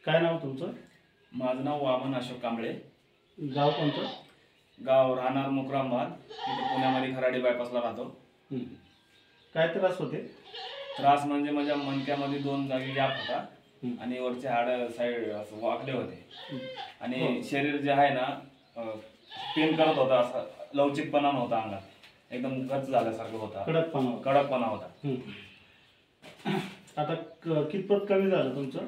काय नाव तुमचं? माझं नाव वामन अशोक कांबळे. गाव कोणतं? गाव राहणार मुक्रामबाद, इथे पुण्यामध्ये खराडी बायपासला राहतो. काय त्रास होते? त्रास म्हणजे माझ्या मणक्यामध्ये 2 जागी गॅप होता आणि वरचे हाड साईड असं वाकले होते आणि शरीर जे आहे ना पेन करत होता, असं लवचिकपणा नव्हता अंगात, एकदम गच झाल्यासारखं होता, कडकपणा होता. आता कितपत कमी झालं तुमचं?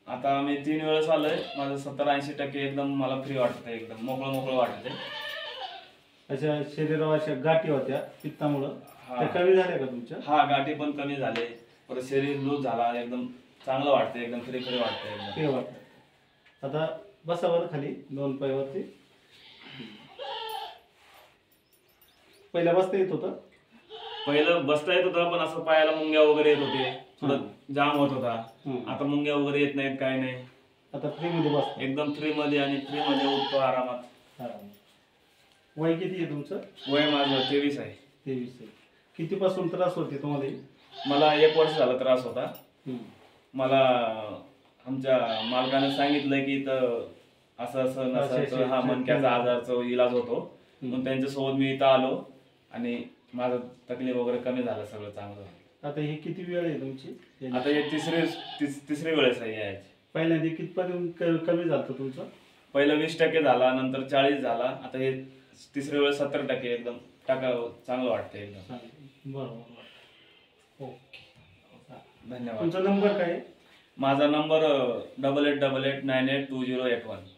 आता मी 3 वेळेस आलोय, माझं 70-80% एकदम मला फ्री वाटतंय, एकदम मोकळं मोकळं वाटतंय. अशा शरीरावर अशा गाठी होत्या पित्तामुळं, त्या कमी झाल्या का तुमच्या? हा, गाठी पण कमी झाले, परत शरीर लूज झाला, एकदम चांगलं वाटतंय, एकदम फ्री फ्री वाटतंय, एकदम फ्री वाटतं. आता बसा बरं खाली 2 पायावरती. पहिला बसता येत होतं? पहिलं बसता येत होतं, पण असं पायाला मुंग्या वगैरे येत होते, थोडं जाम होत होता. आता मुंग्या वगैरे येत नाहीत, काय नाही. आता फ्री मध्ये बसतो? एकदम फ्री मध्ये, आणि फ्री मध्ये उठतो आरामात. वय किती आहे तुमचं? वय माझं 23 आहे. 23 आहे. कितीपासून त्रास होते तुम्हाला? मला 1 वर्ष झाला त्रास होता. मला आमच्या मालकाने सांगितलं की इथं असं असं नसायचं, हा मणक्याचा आजारचा इलाज होतो, मग त्यांच्यासोबत मी इथं आलो आणि माझं तकलीफ वगैरे कमी झालं, सगळं चांगलं. आता ही किती वेळ आहे तुमची? आता हे तिसरी वेळेस आहे यायची. पहिल्यांदा कितपर्यंत कमी झालं तुमचं? पहिलं 20% झाला, नंतर 40 झाला, आता हे तिसरी वेळेस 70%, एकदम चांगलं वाटतं एकदम. बरोबर. ओके, धन्यवाद. तुमचा नंबर काय आहे? माझा नंबर 8888982081.